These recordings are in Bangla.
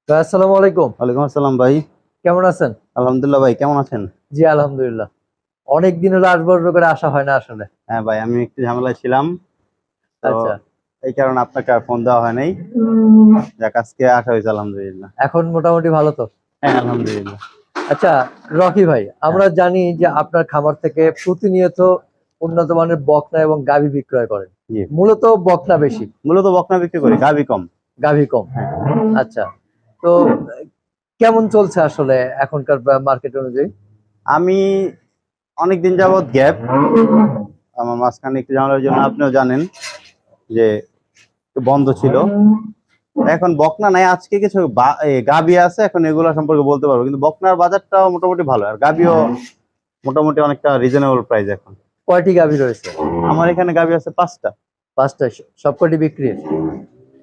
ভাই, আসসালামু আলাইকুম। ওয়ালাইকুম আসসালাম ভাই। কেমন আছেন? আলহামদুলিল্লাহ ভাই, কেমন আছেন? জি, আলহামদুলিল্লাহ। অনেক দিন হলো আসবো আসবো করে আসা হয় না আসলে। হ্যাঁ ভাই, আমি একটু ঝামেলায় ছিলাম, তো আচ্ছা। এই কারণে আপনাকে আর ফোন দেওয়া হয় নাই। যাক, আজকে আসা হয়েছে আলহামদুলিল্লাহ। এখন মোটামুটি ভালো তো? হ্যাঁ আলহামদুলিল্লাহ। আচ্ছা, রকি ভাই, হ্যাঁ আমরা জানি যে আপনার খামার থেকে প্রতিনিয়ত উন্নত মানের বকনা এবং গাভী বিক্রয় করেন। জি, মূলত বকনা বেশি, মূলত বকনা বিক্রি করি, গাভী কম। গাভী কম। হ্যাঁ, আচ্ছা, তো কেমন চলছে আসলে এখনকার মার্কেট অনুযায়ী? আমি অনেকদিন যাবত গ্যাপ, আমার মাঝখানে একটু ঝামেলার জন্য আপনিও জানেন যে একটু বন্ধ ছিল। এখন বকনা নাই, আজকে কিছু গাভী আছে, এখন এগুলো সম্পর্কে বলতে পারবো, কিন্তু বকনার বাজারটাও মোটামুটি ভালো, আর গাভীও মোটামুটি অনেকটা রিজনেবল প্রাইস এখন। কয়টি গাভী রয়েছে? আমার এখানে গাভী আছে 5টা। 5টা? সবকটি বিক্রি?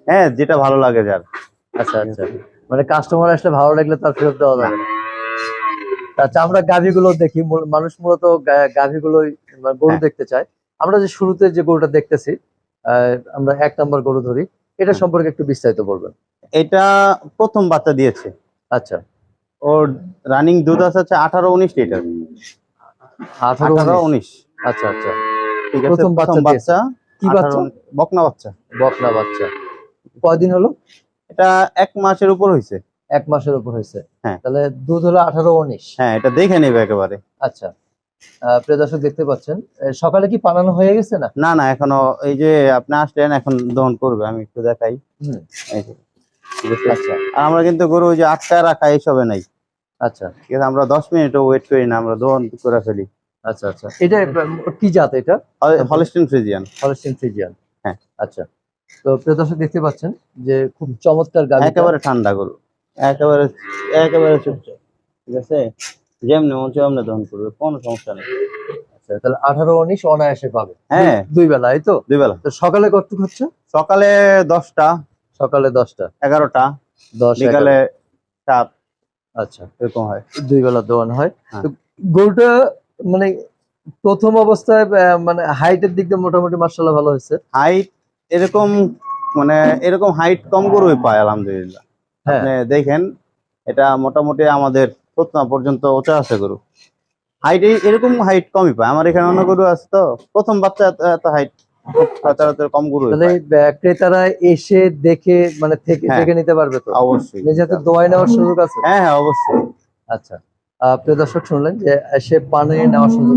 হ্যাঁ, যেটা ভালো লাগে যার। আচ্ছা আচ্ছা, মানে কাস্টমার আসলে ভালো লাগলে তার ফেরত দেওয়া যাবে না। আচ্ছা, আমরা গাভীগুলো দেখি, মানুষ মূলত গাভীগুলোই গরু হ্যাঁ, দেখতে চায়। আমরা যে শুরুতে যে গরুটা দেখতেছি, আমরা 1 নম্বর গরু ধরি, এটা হ্যাঁ। সম্পর্কে একটু বিস্তারিত বলবেন। এটা প্রথম বাচ্চা দিয়েছে। আচ্ছা। ওর রানিং দুধ আছে হচ্ছে 18-19 লিটার। 18 18 19? 19 আচ্ছা আচ্ছা, ঠিক আছে, প্রথম প্রথম বাচ্চা দিয়েছে। বাচ্চা। কি 18 বাচ্চা? বকনা বাচ্চা। বকনা বাচ্চা। কয়দিন হলো? এটা 1 মাসের উপর হয়েছে। 1 মাসের উপর হয়েছে। হ্যাঁ তাহলে দুধ হলো 18 19? হ্যাঁ, এটা দেখে নেবে একেবারে। আচ্ছা, প্রিয় দর্শক দেখতে পাচ্ছেন, সকালে কি পানানো হয়ে গেছে না? না না, এখনো এই যে আপনি আসলেন, এখন দহন করবে, আমি একটু দেখাই। হুম। এই যে, ঠিক আছে। আচ্ছা আর আমরা কিন্তু গরু ওই যে আটকায় রাখা এইসবে নাই, আচ্ছা ঠিক আছে, আমরা 10 মিনিটও ওয়েট করি না, আমরা দহন করে ফেলি। আচ্ছা আচ্ছা, এটা কি জাত এটা? Holstein Friesian. Holstein Friesian. হ্যাঁ, আচ্ছা, তো প্রিয় দর্শক দেখতে পাচ্ছেন যে খুব চমৎকার গাভীটা। একেবারে ঠান্ডা গরু, একেবারে একেবারে চুপচাপ, ঠিক আছে, যেমনি মন চায় অমনি দহন করবে, কোনো সমস্যা নেই। আচ্ছা, তাহলে 18 19 অনায়াসে পাবে। হ্যাঁ, দুই বেলা, এই তো? দুই বেলা। তো সকালে কতটুকু হচ্ছে? সকালে 10টা, সকালে 10টা, 11টা, 10 বিকালে 11। 7, আচ্ছা, এরকম হয়। দুই বেলা দোয়ান হয়। হ্যাঁ, তো গরুটা মানে প্রথম অবস্থায় মানে হাইটের দিক দিয়ে মোটামুটি মার্শাল্লাহ ভালো হয়েছে। হাইট এরকম, মানে এরকম হাইট কম গরুই পায় আলহামদুলিল্লাহ। হ্যাঁ, আপনি দেখেন, এটা মোটামুটি আমাদের প্রথম পর্যন্ত ওচা আছে গরু। হাইট এরকম হাইট কমই পায়, আমার এখানে অন্য গরু আছে, তো প্রথম বাচ্চা এত হাইট আচ্ছা, সচরাচর কম গরুই তাহলে পায়। ক্রেতারা এসে দেখে মানে থেকে হ্যাঁ দেখে নিতে পারবে তো? অবশ্যই। নিজে হাতে দোয়াই নেওয়ার সুযোগ আছে? হ্যাঁ হ্যাঁ অবশ্যই। আচ্ছা, প্রিয় দর্শক শুনলেন যে সে পানে নেওয়ার সুযোগ।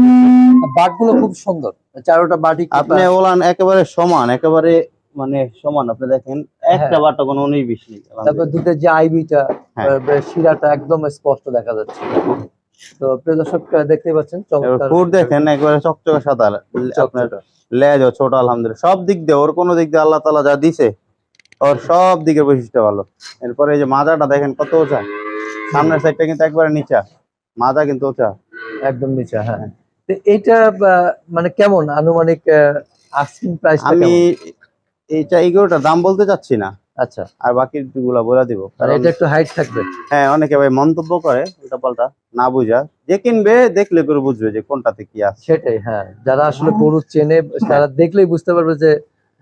বাটগুলো খুব সুন্দর, চারোটা বাটি আপনি ওলান একেবারে সমান, একেবারে মানে সমান, আপনি দেখেন একটা হ্যাঁ। বাটা কোনো 19-20 নেই তারপর আলহামদুলিল্লাহ। দুধের যে আইবিটা, হ্যাঁ, শিরাটা একদম স্পষ্ট দেখা যাচ্ছে। তো প্রিয় দর্শক দেখতে পাচ্ছেন এবার চমৎকার ফুট দেখেন একেবারে চকচকে সাদা। আপনার চকচকা। লেজও ছোট আলহামদুলিল্লাহ, সব দিক দিয়ে, ওর কোনো দিক দিয়ে আল্লাহ তাআলা যা দিছে, ওর সব দিকের বৈশিষ্ট্য ভালো। এরপরে এই যে মাজাটা দেখেন কত উঁচা, সামনের সাইডটা কিন্তু একবারে নিচা, মাজা কিন্তু উঁচা। একদম নিচে, হ্যাঁ। তো এইটা মানে কেমন আনুমানিক আস্কিং প্রাইসটা আমি কেমন? এই গরুটার দাম বলতে চাচ্ছি না, আচ্ছা, আর বাকি গুলা বলে দিব, মানে কারণ এটা একটু হাইট থাকবে। হ্যাঁ অনেকে ভাই মন্তব্য করে উল্টা পাল্টা, না বুঝা, যে কিনবে দেখলে করে বুঝবে যে কোনটাতে কি আছে। সেটাই, হ্যাঁ, যারা আসলে গরু চেনে হ্যাঁ তারা দেখলেই বুঝতে পারবে যে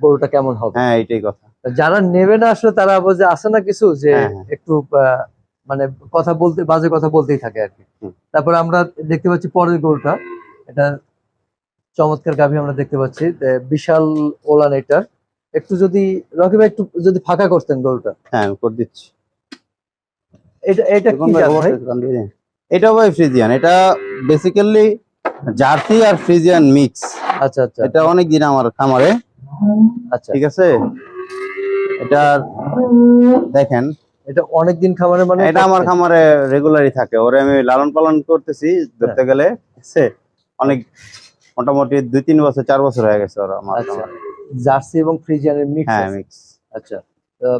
গরুটা কেমন হবে। হ্যাঁ, এইটাই কথা। যারা নেবে না আসলে তারা বোঝে আছে না কিছু যে হ্যাঁ হ্যাঁ। একটু মানে কথা বলতে, বাজে কথা বলতেই থাকে আর কি। হুম। তারপরে আমরা দেখতে পাচ্ছি পরের গরুটা, এটা চমৎকার গাভী আমরা দেখতে পাচ্ছি, বিশাল ওলান এটা। একটু যদি রকি ভাই একটু যদি ফাঁকা করতেন গরুটা। হ্যাঁ আমি করে দিচ্ছি। এটা এটা দেখুন কি ভাই, জাত ভাই? অবশ্যই গান দিয়ে দিন। এটা ভাই ফ্রিজিয়ান, এটা বেসিক্যালি জার্সি আর ফ্রিজিয়ান মিক্স। আচ্ছা আচ্ছা এটা অনেক দিন আমার খামারে, আচ্ছা, ঠিক আছে। এটা দেখেন, এটা অনেকদিন খামারে মানে এটা আমার খামারে রেগুলারই থাকে, ওরে আমি লালন পালন করতেছি ধরতে গেলে, ঠিক আছে, অনেক মোটামুটি 2-3 বছর 4 বছর হয়ে গেছে ওরা আমার আচ্ছা, খামারে। জার্সি এবং ফ্রিজিয়ানের মিক্স হ্যাঁ আছে। মিক্স। আচ্ছা,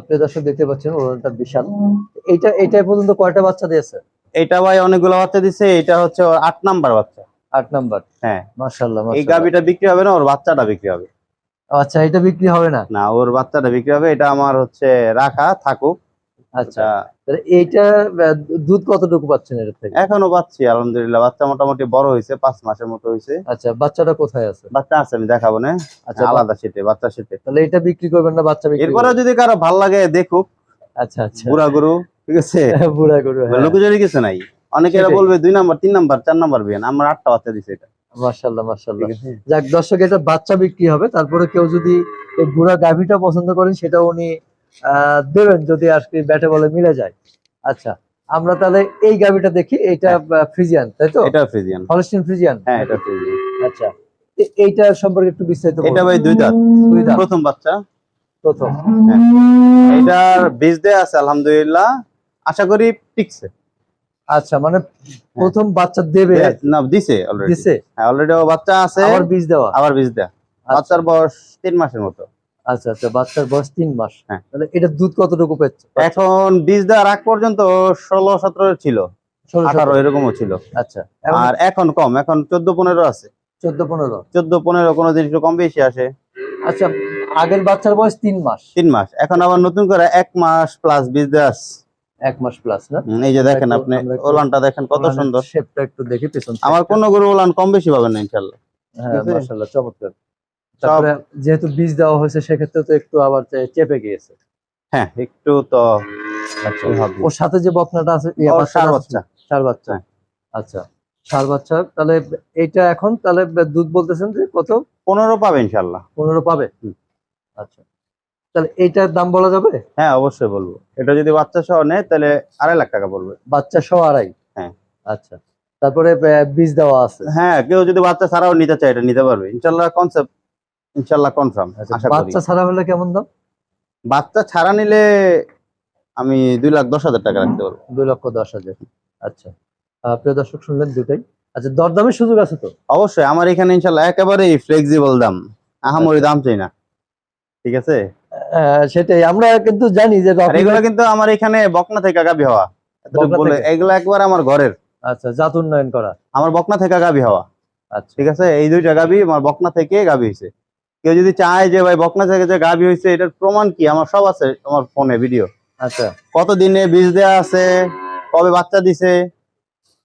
প্রিয় দর্শক দেখতে পাচ্ছেন ওলানটা বিশাল। এটা পর্যন্ত কয়টা বাচ্চা দিয়েছে? এটা ভাই অনেকগুলো বাচ্চা দিছে, এটা হচ্ছে ওর 8 নাম্বার বাচ্চা। 8 নাম্বার? হ্যাঁ, মাশাআল্লাহ এই মাশাআল্লাহ। গাভীটা বিক্রি হবে না, ওর বাচ্চাটা বিক্রি হবে। আচ্ছা, এটা বিক্রি হবে না? না, ওর বাচ্চাটা বিক্রি হবে, এটা আমার হচ্ছে রাখা থাকুক। আচ্ছা, এটা তাহলে এইটা দুধ কতটুকু পাচ্ছেন এর থেকে? এখনো পাচ্ছি আলহামদুলিল্লাহ, বাচ্চা মোটামুটি বড় হয়েছে, 5 মাসের মতো হয়েছে। আচ্ছা, বাচ্চাটা কোথায় আছে? বাচ্চা আছে, আমি দেখাবো না। আচ্ছা, আলাদা সেটে, বাচ্চা সেটে। তাহলে এটা বিক্রি করবেন না বাচ্চা বিক্রি এরপরে করবেন? যদি কারো ভাল লাগে দেখুক, আচ্ছা আচ্ছা বুড়া গরু ঠিক আছে, বুড়া গরু, হ্যাঁ। লুকোচুরি কিছু নাই। অনেকেরা সেটাই। বলবে 2 নাম্বার 3 নাম্বার 4 নাম্বার বিয়ান, আমার 8টা বাচ্চা দিছে এটা। মাশাআল্লাহ, মাশাআল্লাহ। ঠিক আছে, যাক দর্শক, এটা বাচ্চা বিক্রি হবে, তারপরে কেউ যদি এই বুড়া গাভীটা পছন্দ করেন সেটাও উনি দেবেন যদি আজকে ব্যাটে বলে মিলে যায়। আচ্ছা, আমরা তাহলে এই গাভীটা দেখি। এটা ফ্রিজিয়ান, তাই তো? এটা ফ্রিজিয়ান। Holstein Friesian. হ্যাঁ, এটা ফ্রিজিয়ান। আচ্ছা, এইটা সম্পর্কে একটু বিস্তারিত এটা বলুন। ভাই 2 দাঁত, দুই দাঁত, প্রথম বাচ্চা। প্রথম। হ্যাঁ, এটার বীজ দেয়া আছে আলহামদুলিল্লাহ, আশা করি টিকছে। আচ্ছা, মানে প্রথম বাচ্চা দেবে আর কি। না, দিছে অলরেডি। দিছে, হ্যাঁ, অলরেডি বাচ্চা আছে, আবার বীজ দেওয়া। আবার বীজ দেয়া। বাচ্চার বয়স 3 মাসের মতো। আচ্ছা আচ্ছা, বাচ্চার বয়স 3 মাস। হ্যাঁ। তাহলে এটা দুধ কতটুকু পাচ্ছে? এখন বীজ দেওয়ার আগ পর্যন্ত 16-17 ছিল, 18 এরকমও ছিল। আচ্ছা, আর এখন কম, এখন 14-15 আছে। 14-15। 14-15, কোনো দিন একটু কম বেশি আসে। আচ্ছা, আগের বাচ্চার বয়স 3 মাস। 3 মাস, এখন আবার নতুন করে 1 মাস প্লাস বীজ দেওয়া আছে। 1 মাস প্লাস না? এই যে দেখেন আপনি, ওলানটা দেখেন কত সুন্দর। শেপটা একটু দেখি পেছন থেকে। আমার কোন গরু ওলান কম বেশি পাবেন না ইনশাআল্লাহ। হ্যাঁ, ঠিক আছে? মাশাআল্লাহ, চমৎকার। তারপরে যেহেতু বীজ দেওয়া হয়েছে সেক্ষেত্রে তো একটু আবার চেপে গিয়েছে। হ্যাঁ, একটু তো আচ্ছা, হবে। ওর সাথে যে বকনাটা আছে, ওর ষাঁড় বাচ্চা। ষাঁড় বাচ্চা। হ্যাঁ। আচ্ছা, ষাঁড় বাচ্চা। তাহলে এইটা এখন তাহলে দুধ বলতেছেন যে কত? 15 পাবে ইনশাআল্লাহ। 15 পাবে। হুম। আচ্ছা, তাহলে এইটার দাম বলা যাবে? হ্যাঁ, অবশ্যই বলবো। এটা যদি বাচ্চা সহ নেয় তাহলে 2.5 লাখ টাকা পড়বে। বাচ্চা সহ 2.5? হ্যাঁ। আচ্ছা, তারপরে বীজ দেওয়া আছে। হ্যাঁ, কেউ যদি বাচ্চা ছাড়াও নিতে চায় এটা নিতে পারবে ইনশাআল্লাহ। কনসেপ্ট ইনশাআল্লাহ কনফার্ম, আচ্ছা, আশা করি। বাচ্চা ছাড়া হলে কেমন দাম? বাচ্চা ছাড়া নিলে আমি 2,10,000 টাকা রাখতে পারবো। 2,10,000। আচ্ছা, প্রিয় দর্শক শুনলেন দুটাই। আচ্ছা, দরদামের সুযোগ আছে তো? অবশ্যই, আমার এখানে ইনশাআল্লাহ একেবারেই ফ্লেক্সিবল দাম, আহামরি দাম চাই না। ঠিক আছে, সেটাই, আমরা কিন্তু জানি যে আর এগুলো কিন্তু আমার এখানে বকনা থেকে গাবি হওয়া, এতটুকু বকনা বলে, থেকে? এগুলো একবার আমার ঘরের, আচ্ছা, জাত উন্নয়ন করা। আমার বকনা থেকে গাবি হওয়া। আচ্ছা, ঠিক আছে, এই 2টা গাবি আমার বকনা থেকে গাবি হয়েছে। কেউ যদি চায় যে ভাই বকনা থেকে যে গাবি হয়েছে এটার প্রমাণ কি, আমার সব আছে আমার ফোনে ভিডিও। আচ্ছা, কত দিনে বীজ দেওয়া আছে, কবে বাচ্চা দিছে,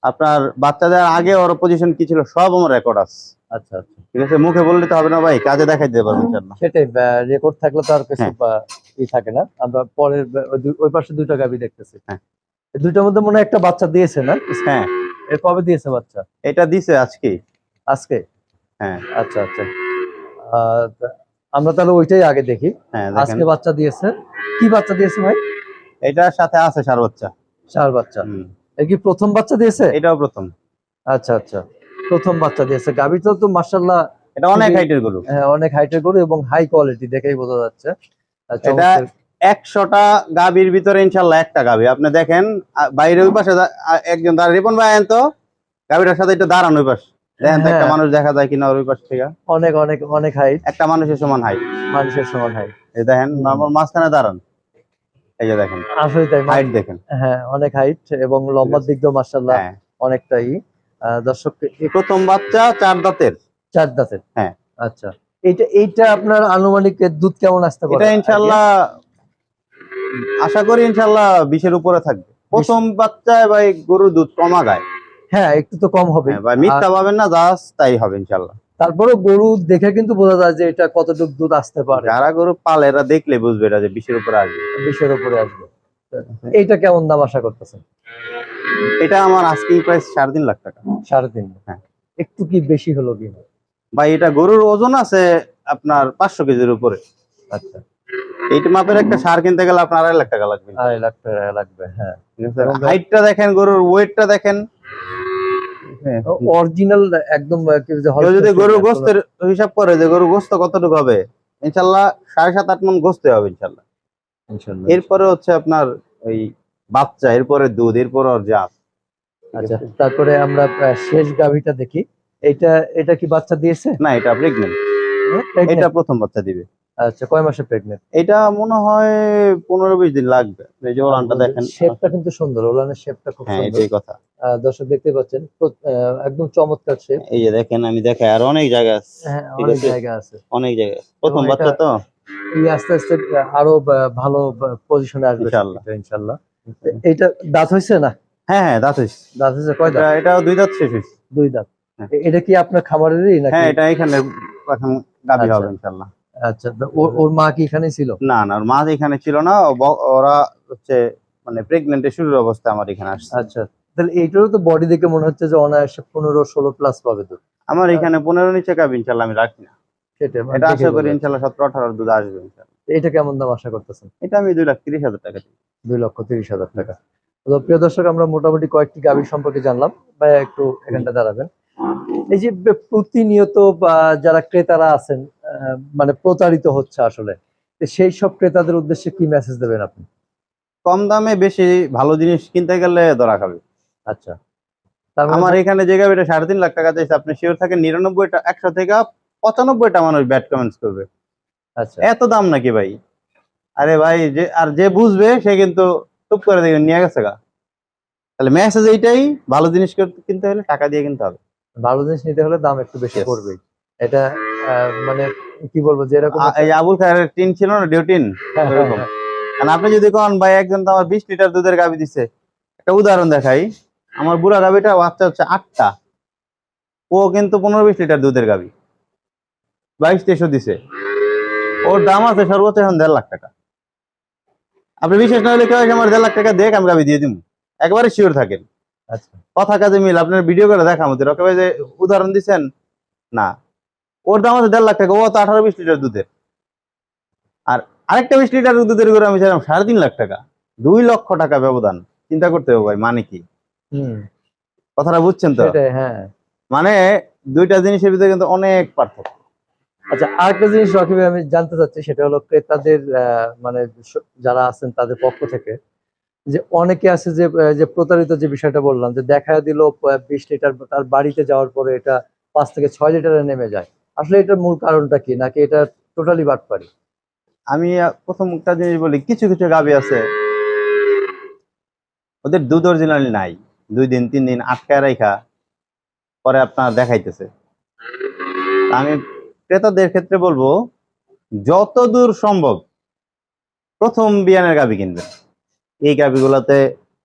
আপনার বাচ্চা দেওয়ার আগে ওর পজিশন কি ছিল, সব আমার রেকর্ড আছে। আচ্ছা, আচ্ছা, ঠিক আছে, মুখে বললে তো হবে না ভাই, কাজে দেখাই দিতে পারবো ইনশাআল্লাহ। সেটাই। রেকর্ড থাকলে তো আর কিছু হ্যাঁ। ই থাকে না। আমরা পরের ওই পাশে 2টা গাভী দেখতেছি। হ্যাঁ। এই 2টার মধ্যে মনে হয় একটা বাচ্চা দিয়েছে না? হ্যাঁ, এর কবে দিয়েছে বাচ্চা? এটা দিছে আজকেই। আজকে? হ্যাঁ। আচ্ছা আচ্ছা, আমরা তাহলে ওইটাই আগে দেখি। হ্যাঁ, দেখেন আজকে বাচ্চা দিয়েছে। কি বাচ্চা দিয়েছে ভাই? এটার সাথে আছে ষাঁড় বাচ্চা। ষাঁড় বাচ্চা। হুম। এর কি প্রথম বাচ্চা দিয়েছে? এটাও প্রথম। আচ্ছা আচ্ছা, প্রথম বাচ্চা দিয়েছে। গাভীটা তো মাশাআল্লাহ এটা অনেক হাইটের গরু। হ্যাঁ, অনেক হাইটের গরু এবং হাই কোয়ালিটি দেখেই বোঝা যাচ্ছে। এটা চমৎকার। 100টা গাভীর ভিতরে ইনশাআল্লাহ একটা গাভী। আপনি দেখেন বাইরে ওই পাশে একজন দাঁড়া, রিপন ভাই আইন তো গাভীটার সাথে একটু দাঁড়ান ওই পাশে, দেখেন তো একটা হ্যাঁ। মানুষ দেখা যায় কিনা ওই পাশ থেকে। অনেক অনেক অনেক হাইট, একটা মানুষের সমান হাইট। মানুষের সমান হাইট। এই দেখেন আমার মাঝখানে দাঁড়ান, এই যে দেখেন আসলে তাই, হাইট দেখেন। হ্যাঁ, অনেক হাইট এবং লম্বার দিক দিয়েও মাশাআল্লাহ হ্যাঁ, অনেকটাই। দর্শক, প্রথম বাচ্চা 4 দাঁতের। 4 দাঁতের। হ্যাঁ। আচ্ছা, এইটা আপনার আনুমানিক দুধ কেমন আসতে পারে? এটা ইনশাআল্লাহ আশা করি ইনশাআল্লাহ 20-এর উপরে থাকবে। প্রথম বাচ্চায় ভাই গরুর দুধ কমা গায়। হ্যাঁ, একটু তো কম হবে। হ্যাঁ ভাই, মিথ্যা পাবেন না, জাস্ট তাই হবে ইনশাআল্লাহ। তারপরে গরু দেখে কিন্তু বোঝা যায় যে এটা কতটুকু দুধ আসতে পারে। যারা গরু পালে এরা দেখলে বুঝবে এটা যে 20-এর উপরে আসবে। 20-এর উপরে আসবে। এইটা কেমন দাম আশা করতেছেন? এটা আমার আস্কিং প্রাইস 3.5 লাখ টাকা। 3.5? হ্যাঁ। একটু কি বেশি হলো কি? ভাই এটা গরুর ওজন আছে আপনার 500 কেজির উপরে। আচ্ছা, এইটা মাপের একটা সার কিনতে গেলে আপনার 2.5 লাখ টাকা লাগবে। 2.5 লাখ টাকা লাগবে। হ্যাঁ, ঠিক আছে, হাইটটা দেখেন, গরুর ওয়েটটা দেখেন। অরিজিনাল একদম। কেউ যদি গরুর গোস্তের হিসাব করে যে গরুর গোস্ত কতটুকু হবে, ইনশাআল্লাহ 7.5-8 মণ গোস্ত হবে ইনশাআল্লাহ। ইনশাআল্লাহ। এরপরে হচ্ছে আপনার ওই বাচ্চা, এরপরে দুধ, এরপর ওর জাত। আচ্ছা, তারপরে আমরা শেষ গাভীটা দেখি। এটা কি বাচ্চা দিয়েছে? না, এটা প্রেগনেন্ট। Pregnant? এটা প্রথম বাচ্চা দিবে। আচ্ছা, কয় মাসে প্রেগনেন্ট? এটা মনে হয় 15-20 দিন লাগবে। এই যে ওলানটা দেখেন, শেপটা কিন্তু সুন্দর, ওলানের শেপটা খুব হ্যাঁ সুন্দর। এটাই কথা। দর্শক দেখতে পাচ্ছেন, একদম চমৎকার শেপ। এই যে দেখেন, আমি দেখাই আর অনেক জায়গা আছে। হ্যাঁ, ঠিক অনেক আছে, জায়গা আছে। অনেক জায়গা। প্রথম এবং বাচ্চা তো আস্তে আস্তে আরো ভালো পজিশনে আসবে ইনশাআল্লাহ। ইনশাআল্লাহ। এইটা দাঁত হইছে না? হ্যাঁ হ্যাঁ, দাঁত হইছে। দাঁত হইছে কয় দাঁত? এটাও 2 দাঁত শেষ হইছে। 2 দাঁত। হ্যাঁ। এটা কি আপনার খামারেরই নাকি? হ্যাঁ, এটা এখানে এখন গাবি আচ্ছা। হবে ইনশাআল্লাহ। আচ্ছা, ওর মা কি এখানে ছিল? না না, ওর মা এখানে ছিল না, ওরা হচ্ছে মানে প্রেগনেন্টের শুরুর অবস্থা আমার এখানে আসছে। আচ্ছা, তাহলে এইটারও তো বডি দেখে মনে হচ্ছে যে অনায়াসে 15-16 প্লাস পাবে দুধ। আমার এখানে 15 নিচে গাভী ইনশাল্লাহ আমি রাখি না। সেটা মানে এটা দেখে আশা করি বোঝা যাচ্ছে। ইনশাল্লাহ 17-18 দুধ আসবে ইনশাল্লাহ। এটা কেমন দাম আশা করতেছেন? এটা আমি 2,30,000 টাকা দিই। 2,30,000 টাকা। তো প্রিয় দর্শক, আমরা মোটামুটি কয়েকটি গাভী সম্পর্কে জানলাম। ভাইয়া একটু এখানটা দাঁড়াবেন। এই যে প্রতিনিয়ত বা যারা ক্রেতারা আছেন মানে প্রতারিত হচ্ছে আসলে, তো সেই সব ক্রেতাদের উদ্দেশ্যে কি মেসেজ দেবেন আপনি? কম দামে বেশি ভালো জিনিস কিনতে গেলে ধরা খাবে। আচ্ছা, তার মানে আমার এখানে যে গাভীটা 3.5 লাখ টাকা চাইছে, আপনি শিওর থাকেন 99টা 100 থেকে 95টা মানুষ ব্যাড কমেন্টস করবে। আচ্ছা, এত দাম নাকি ভাই? আরে ভাই, যে বুঝবে সে কিন্তু টুপ করে দেখবেন নিয়ে গেছে গা। তাহলে মেসেজ এইটাই, ভালো জিনিস কিনতে হলে টাকা দিয়ে কিনতে হবে। ভালো জিনিস নিতে হলে দাম একটু বেশি Yes. পড়বেই। এটা মানে কি বলবো, যে এরকম এই আবুল খায়ের টিন ছিল না, ডিউটিন, ওরকম। কারণ আপনি যদি কোন ভাই একজন তো আমার 20 লিটার দুধের গাভী দিছে, একটা উদাহরণ দেখাই। আমার বুড়া গাভীটা বাচ্চা হচ্ছে 8টা, ও কিন্তু 15-20 লিটার দুধের গাভী 22-23 দিছে। ওর দাম আছে সর্বোচ্চ এখন 1.5 লাখ টাকা। আপনি বিশেষ না হলে কেউ এসে আমার 1.5 লাখ টাকা দেখ, আমি গাভী দিয়ে দিব, একবারে শিওর থাকেন। আচ্ছা, কথা কাজে মিল, আপনার ভিডিও করে দেখা মতো রকমের যে উদাহরণ দিচ্ছেন না। ওর দাম আছে 1.5 লাখ টাকা, ও তো 18-20 লিটার দুধের। আর আরেকটা 20 লিটার দুধের করে আমি চাইলাম 3.5 লাখ টাকা, 2 লক্ষ টাকা ব্যবধান। চিন্তা করতে হবে ভাই, মানে কি? হুম, কথাটা বুঝছেন তো? সেটাই, হ্যাঁ। মানে দুইটা জিনিসের ভিতরে কিন্তু অনেক পার্থক্য। আচ্ছা, আরেকটা জিনিস রকি ভাই আমি জানতে চাচ্ছি, সেটা হলো ক্রেতাদের মানে যারা আছেন তাদের পক্ষ থেকে, যে অনেকে আছে যে যে প্রতারিত, যে বিষয়টা বললাম, যে দেখা দিল 20 লিটার তার বাড়িতে যাওয়ার পরে এটা 5 থেকে 6 লিটারে নেমে যায়। আসলে এটার মূল কারণটা কি, নাকি এটা টোটালি বাটপারি? আমি প্রথম একটা জিনিস বলি, কিছু কিছু গাভী আছে ওদের দুধ অরিজিনালি নাই, 2 দিন 3 দিন আটকায় রাখা পরে আপনার দেখাইতেছে। আমি ক্রেতাদের ক্ষেত্রে বলবো, যতদূর সম্ভব প্রথম বিয়ানের গাভী কিনবেন। এই গাভীগুলোতে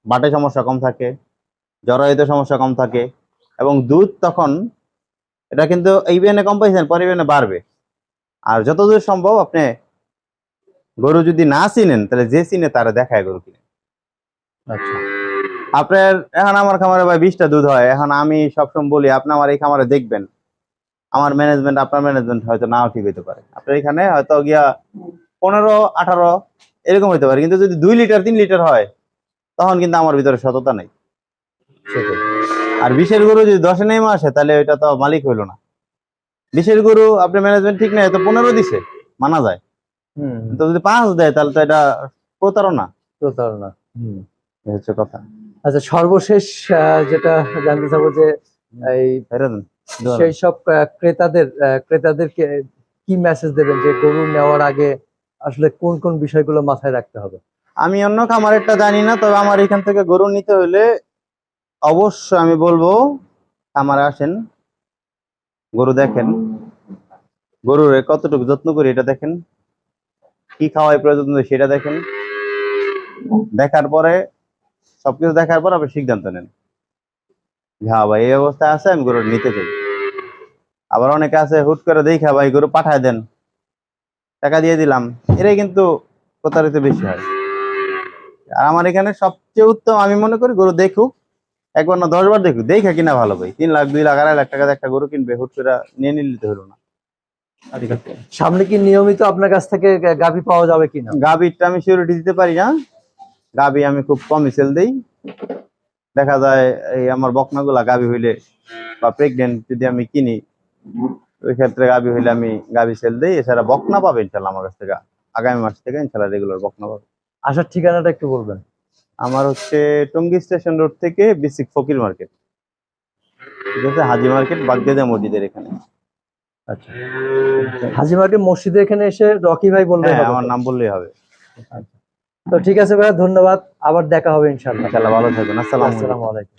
বাটে সমস্যা কম থাকে, জরায়ুতে সমস্যা কম থাকে, এবং দুধ তখন, এটা কিন্তু এই বিয়ানে কম পাইছেন পরে বিয়ানে বাড়বে। আর যতদূর সম্ভব আপনি গরু যদি না চিনেন, তাহলে যে চিনে তারা দেখায় গরু কিনে। আচ্ছা, আপনার এখন আমার খামারে ভাই 20টা দুধ হয়, এখন আমি সবসময় বলি আপনি আমার এই খামারে দেখবেন, আমার ম্যানেজমেন্ট আপনার ম্যানেজমেন্ট হয়তো নাও ঠিক হইতে পারে। আপনার এখানে হয়তো গিয়া 15-18 এরকম হইতে পারে, কিন্তু যদি 2 লিটার 3 লিটার হয়, তখন কিন্তু আমার ভিতরে সততা নেই। সেটাই। আর 20-এর গরু যদি 10-এ নেমে আসে, তাহলে ওইটা তো মালিক হইলো না। 20-এর গরু আপনার ম্যানেজমেন্ট ঠিক নেই, তো 15 দিছে মানা যায়, হুম, তো যদি 5 দেয় তাহলে তো এটা প্রতারণা। প্রতারণা। হুম। এই হচ্ছে কথা। আচ্ছা, সর্বশেষ যেটা জানতে চাবো, যে এই এটা দেন। সেই সব ক্রেতাদেরকে কি মেসেজ দেবেন, যে গরু নেওয়ার আগে আসলে কোন কোন বিষয়গুলো মাথায় রাখতে হবে? আমি অন্য খামারেরটা জানি না, তবে আমার এখান থেকে গরু নিতে হলে অবশ্যই আমি বলবো খামারে আসেন, গরু দেখেন, গরুর কতটুকু যত্ন করি এটা দেখেন, কি খাওয়াই প্রয়োজন সেটা দেখেন। দেখার পরে, সবকিছু দেখার পর আপনি সিদ্ধান্ত নেন, হ্যাঁ ভাই এই অবস্থায় আছে, আমি গরু নিতে চাই। আবার অনেকে আছে হুট করে দেখা ভাই গরু পাঠায় দেন, টাকা দিয়ে দিলাম, এরাই কিন্তু প্রতারিত বেশি হয়। আর আমার এখানে সবচেয়ে উত্তম আমি মনে করি, গরু দেখুক, একবার না 10 বার দেখুক, দেখা কিনা ভালো ভাই। 3 লাখ 2 লাখ 2.5 লাখ টাকা একটা গরু কিনবে, হুট করে নিয়ে নিতে হলো না। ঠিক আছে, সামনে কি নিয়মিত আপনার কাছ থেকে গাভী পাওয়া যাবে কিনা? গাভীরটা আমি সিউরিটি দিতে পারি না, গাভী আমি খুব কমই সেল দেই। দেখা যায় এই আমার বকনাগুলা গাভী হইলে বা প্রেগনেন্ট যদি আমি কিনি, ওই ক্ষেত্রে গাভী হইলে আমি গাভী সেল দেই। এছাড়া বকনা পাবে ইনশাল্লাহ আমার কাছ থেকে, আগামী মাস থেকে ইনশাল্লাহ রেগুলার বকনা পাবে। আসার ঠিকানাটা একটু বলবেন? আমার হচ্ছে টঙ্গী স্টেশন রোড থেকে বেসিক ফকির মার্কেট, ঠিক আছে, হাজি মার্কেট বাগদাদা মসজিদের এখানে। আচ্ছা, হাজি মার্কেট মসজিদের এখানে এসে রকি ভাই বললে হ্যাঁ, হবে আমার তো? নাম বললেই হবে। আচ্ছা। তো ঠিক আছে ভাইয়া, ধন্যবাদ, আবার দেখা হবে ইনশাল্লাহ। ইনশাল্লাহ, ভালো থাকবেন। আসসালামু আলাইকুম। আসসালামু আলাইকুম।